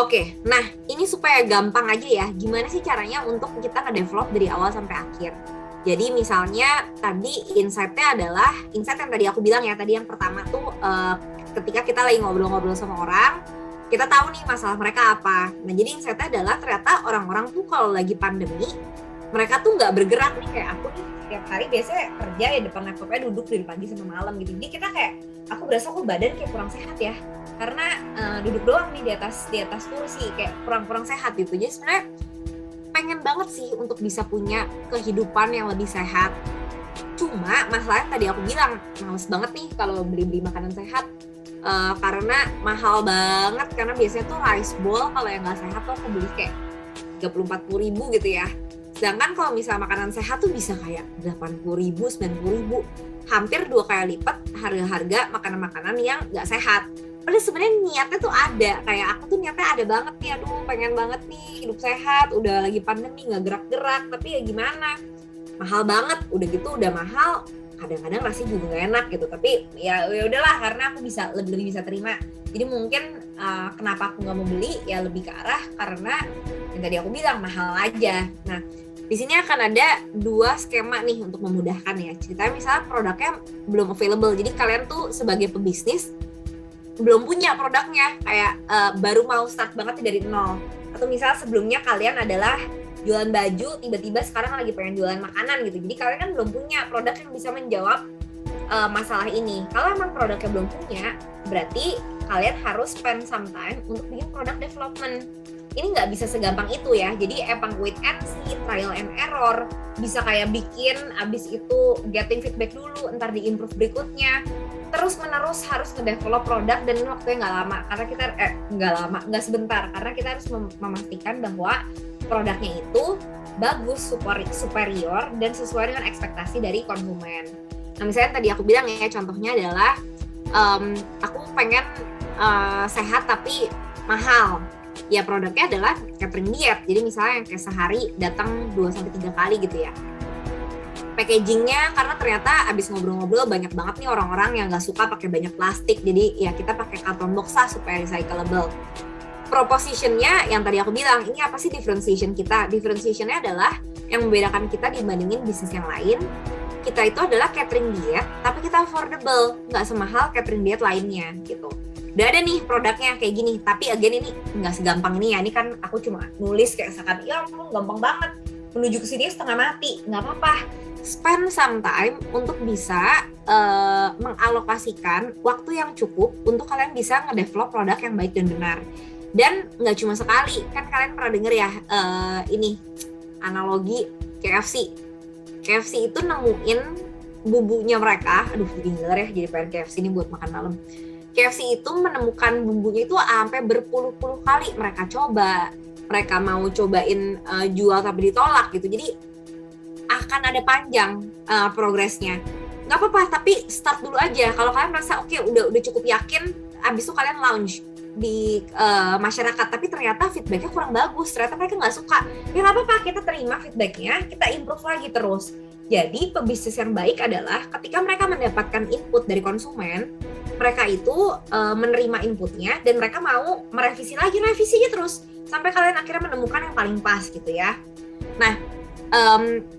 Oke, nah ini supaya gampang aja ya, gimana sih caranya untuk kita nge-develop dari awal sampai akhir. Jadi misalnya tadi insight-nya adalah, insight yang tadi aku bilang ya, tadi yang pertama tuh ketika kita lagi ngobrol-ngobrol sama orang, kita tahu nih masalah mereka apa. Nah jadi insight-nya adalah ternyata orang-orang tuh kalau lagi pandemi, mereka tuh nggak bergerak nih kayak aku nih, tiap hari biasanya kerja ya depan laptopnya duduk dari pagi sampai malam gitu. Jadi kita kayak, aku berasa kok badan kayak kurang sehat ya, karena duduk doang nih di atas kursi, kayak kurang sehat gitu. Jadi sebenarnya pengen banget sih untuk bisa punya kehidupan yang lebih sehat. Cuma masalahnya tadi aku bilang males banget nih kalau beli makanan sehat, karena mahal banget, karena biasanya tuh rice bowl kalau yang nggak sehat tuh aku beli kayak 30-40 ribu gitu ya. Sedangkan kalau misalnya makanan sehat tuh bisa kayak 80 ribu, 90 ribu, hampir 2 kali lipat harga-harga makanan-makanan yang nggak sehat. Padahal sebenarnya niatnya tuh ada, kayak aku tuh niatnya ada banget nih, aduh pengen banget nih hidup sehat, udah lagi pandemi nggak gerak-gerak, tapi ya gimana, mahal banget, udah gitu udah mahal, kadang-kadang rasanya juga nggak enak gitu, tapi ya udahlah karena aku bisa lebih bisa terima. Jadi mungkin kenapa aku nggak mau beli ya lebih ke arah karena yang tadi aku bilang mahal aja. Nah di sini akan ada 2 skema nih untuk memudahkan ya. Ceritanya misalnya produknya belum available, jadi kalian tuh sebagai pebisnis belum punya produknya, kayak baru mau start banget dari nol. Atau misalnya sebelumnya kalian adalah jualan baju, tiba-tiba sekarang lagi pengen jualan makanan gitu. Jadi kalian kan belum punya produk yang bisa menjawab masalah ini. Kalau emang produknya belum punya, berarti kalian harus spend some time untuk bikin product development. Ini nggak bisa segampang itu ya. Jadi emang wait and see, trial and error. Bisa kayak bikin, abis itu getting feedback dulu, ntar di-improve berikutnya. Terus menerus harus nge-develop produk, dan ini waktunya nggak lama. Karena kita, nggak sebentar. Karena kita harus memastikan bahwa produknya itu bagus, superior, dan sesuai dengan ekspektasi dari konsumen. Nah misalnya tadi aku bilang ya, contohnya adalah aku pengen sehat tapi mahal. Ya produknya adalah catering diet. Jadi misalnya yang kayak sehari datang 2-3 kali gitu ya. Packagingnya, karena ternyata abis ngobrol-ngobrol banyak banget nih orang-orang yang nggak suka pakai banyak plastik. Jadi ya kita pakai carton box lah supaya recyclable. Propositionnya yang tadi aku bilang, ini apa sih differentiation kita? Differentiationnya adalah yang membedakan kita dibandingin bisnis yang lain. Kita itu adalah catering diet, tapi kita affordable, nggak semahal catering diet lainnya gitu. Udah ada nih produknya kayak gini, tapi again ini nggak segampang ini ya. Ini kan aku cuma nulis kayak seakan, ya ampun gampang banget. Menuju ke sini setengah mati, nggak apa-apa. Spend some time untuk bisa mengalokasikan waktu yang cukup untuk kalian bisa ngedevelop produk yang baik dan benar. Dan nggak cuma sekali, kan kalian pernah denger ya ini analogi KFC. KFC itu nemuin bumbunya mereka, aduh jadi ngiler ya, jadi pengen KFC ini buat makan malam. KFC itu menemukan bumbunya itu sampai berpuluh-puluh kali mereka coba. Mereka mau cobain jual tapi ditolak gitu. Jadi akan ada panjang progresnya. Nggak apa-apa, tapi start dulu aja. Kalau kalian merasa oke, udah cukup yakin, abis itu kalian launch di masyarakat, tapi ternyata feedbacknya kurang bagus, ternyata mereka nggak suka, ya nggak apa-apa, kita terima feedbacknya, kita improve lagi terus. Jadi pebisnis yang baik adalah ketika mereka mendapatkan input dari konsumen, mereka itu menerima inputnya dan mereka mau merevisi lagi, revisinya terus sampai kalian akhirnya menemukan yang paling pas gitu ya. Nah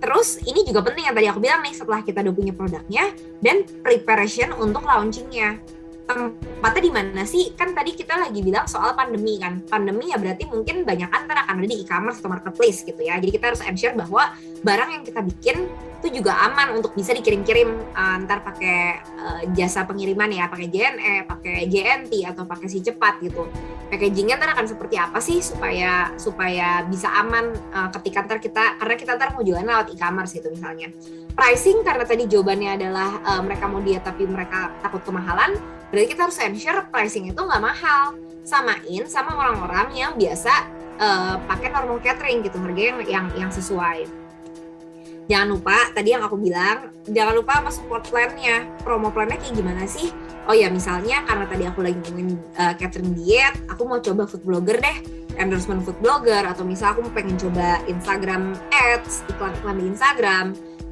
terus ini juga penting yang tadi aku bilang nih, setelah kita udah punya produknya dan preparation untuk launchingnya. Tempatnya di mana sih? Kan tadi kita lagi bilang soal pandemi kan. Pandemi ya berarti mungkin banyak antar akan ada di e-commerce atau marketplace gitu ya. Jadi kita harus ensure bahwa barang yang kita bikin itu juga aman untuk bisa dikirim-kirim antar pakai jasa pengiriman ya, pakai JNE, pakai JNT atau pakai si cepat gitu. Packagingnya ntar akan seperti apa sih supaya bisa aman ketika ntar karena kita ntar mau jualan lewat e-commerce gitu misalnya. Pricing, karena tadi jawabannya adalah mereka mau diet tapi mereka takut kemahalan, berarti kita harus ensure pricing itu nggak mahal, samain sama orang-orang yang biasa pakai normal catering gitu, harga yang sesuai. Jangan lupa tadi yang aku bilang, jangan lupa sama support plan-nya. Promo plan-nya kayak gimana sih? Oh ya misalnya karena tadi aku lagi ngomongin catering diet, aku mau coba food blogger deh, endorsement food blogger, atau misal aku pengen coba Instagram ads, iklan-iklan di Instagram,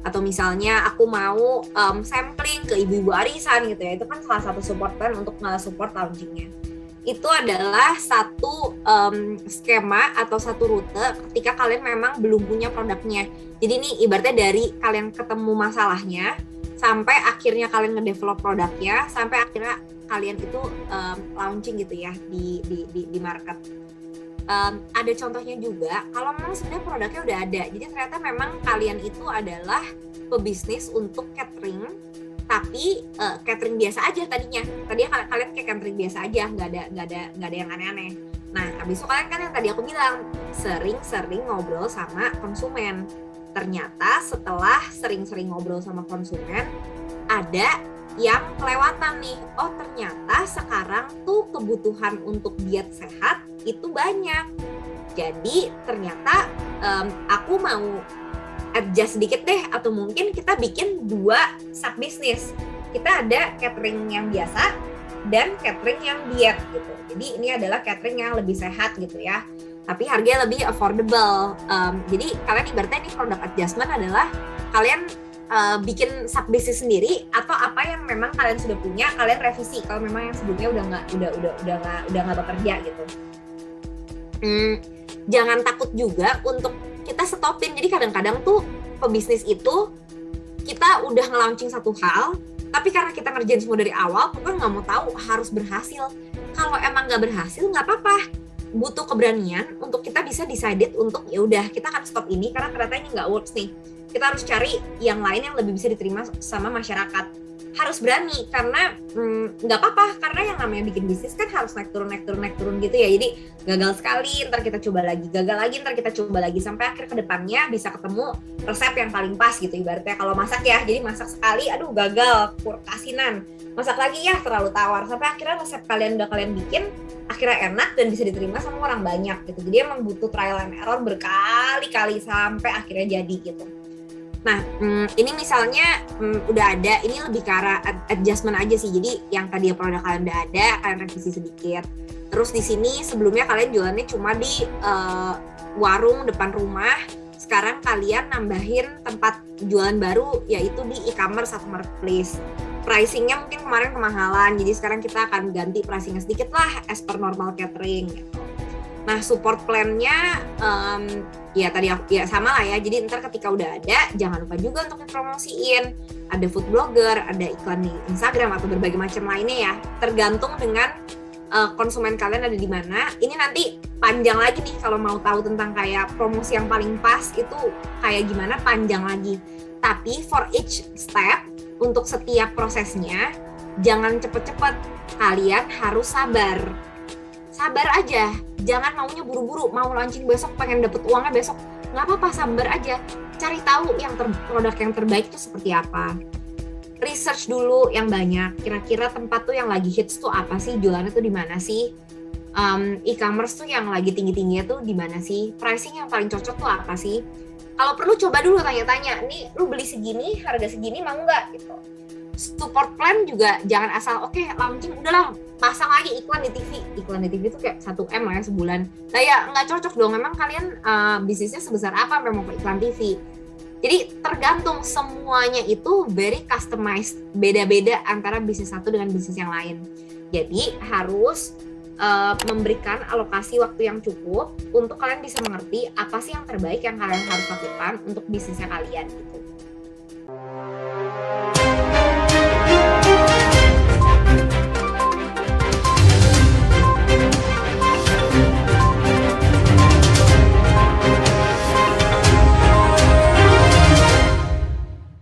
atau misalnya aku mau sampling ke ibu-ibu arisan gitu ya, itu kan salah satu support plan untuk support launchingnya. itu adalah satu skema atau satu rute ketika kalian memang belum punya produknya. Jadi ini ibaratnya dari kalian ketemu masalahnya sampai akhirnya kalian ngedevelop produknya, sampai akhirnya kalian itu launching gitu ya di market. Ada contohnya juga kalau memang sebenarnya produknya udah ada, jadi ternyata memang kalian itu adalah pebisnis untuk catering, tapi catering biasa aja tadinya kalian kayak catering biasa aja, nggak ada yang aneh-aneh. Nah habis itu kalian kan yang tadi aku bilang sering-sering ngobrol sama konsumen. Ternyata setelah sering-sering ngobrol sama konsumen, ada yang kelewatan nih. Oh ternyata sekarang tuh kebutuhan untuk diet sehat itu banyak. Jadi ternyata aku mau adjust sedikit deh, atau mungkin kita bikin 2 sub bisnis. Kita ada catering yang biasa dan catering yang diet gitu. Jadi ini adalah catering yang lebih sehat gitu ya, tapi harganya lebih affordable. Jadi kalian ibaratnya ini product adjustment adalah kalian bikin sub bisnis sendiri, atau apa yang memang kalian sudah punya kalian revisi kalau memang yang sebelumnya udah nggak bekerja gitu. Jangan takut juga untuk kita stopin. Jadi kadang-kadang tuh pebisnis itu kita udah nge-launching satu hal, tapi karena kita ngerjain semua dari awal, pokoknya nggak mau tahu harus berhasil. Kalau emang nggak berhasil nggak apa-apa, butuh keberanian untuk kita bisa decided untuk ya udah kita akan stop ini karena ternyata ini nggak works nih. Kita harus cari yang lain yang lebih bisa diterima sama masyarakat. Harus berani, karena nggak apa-apa, karena yang namanya bikin bisnis kan harus naik turun gitu ya. Jadi gagal sekali, ntar kita coba lagi, gagal lagi, ntar kita coba lagi, sampai akhir kedepannya bisa ketemu resep yang paling pas gitu. Ibaratnya kalau masak ya, jadi masak sekali, aduh gagal, kasinan, masak lagi ya terlalu tawar, sampai akhirnya resep kalian udah kalian bikin akhirnya enak dan bisa diterima sama orang banyak gitu. Jadi emang butuh trial and error berkali-kali sampai akhirnya jadi gitu. Nah, ini misalnya udah ada, ini lebih ke arah adjustment aja sih. Jadi yang tadi produk kalian udah ada, kalian revisi sedikit. Terus di sini sebelumnya kalian jualannya cuma di warung depan rumah. Sekarang kalian nambahin tempat jualan baru, yaitu di e-commerce atau marketplace. Pricingnya mungkin kemarin kemahalan, jadi sekarang kita akan ganti pricingnya sedikit lah as per normal catering gitu. Nah, support plan-nya ya tadi ya sama lah ya. Jadi ntar ketika udah ada, jangan lupa juga untuk dipromosiin. Ada food blogger, ada iklan di Instagram atau berbagai macam lainnya ya. Tergantung dengan konsumen kalian ada di mana. Ini nanti panjang lagi nih kalau mau tahu tentang kayak promosi yang paling pas itu kayak gimana, panjang lagi. Tapi for each step, untuk setiap prosesnya jangan cepet-cepet. Kalian harus sabar aja, jangan maunya buru-buru, mau launching besok pengen dapet uangnya besok, nggak apa-apa, sabar aja, cari tahu yang produk yang terbaik itu seperti apa, research dulu yang banyak, kira-kira tempat tuh yang lagi hits tuh apa sih, jualannya tuh di mana sih, e-commerce tuh yang lagi tinggi-tingginya tuh di mana sih, pricing yang paling cocok tuh apa sih. Kalau perlu coba dulu tanya-tanya, nih lu beli segini, harga segini mau nggak gitu. Support plan juga jangan asal oke, launching udahlah pasang lagi iklan di TV itu kayak 1M lah ya sebulan. Nah ya nggak cocok dong, memang kalian bisnisnya sebesar apa memang ke iklan TV. Jadi tergantung, semuanya itu very customized, beda-beda antara bisnis satu dengan bisnis yang lain. Jadi harus memberikan alokasi waktu yang cukup untuk kalian bisa mengerti apa sih yang terbaik yang kalian harus lakukan untuk bisnisnya kalian gitu.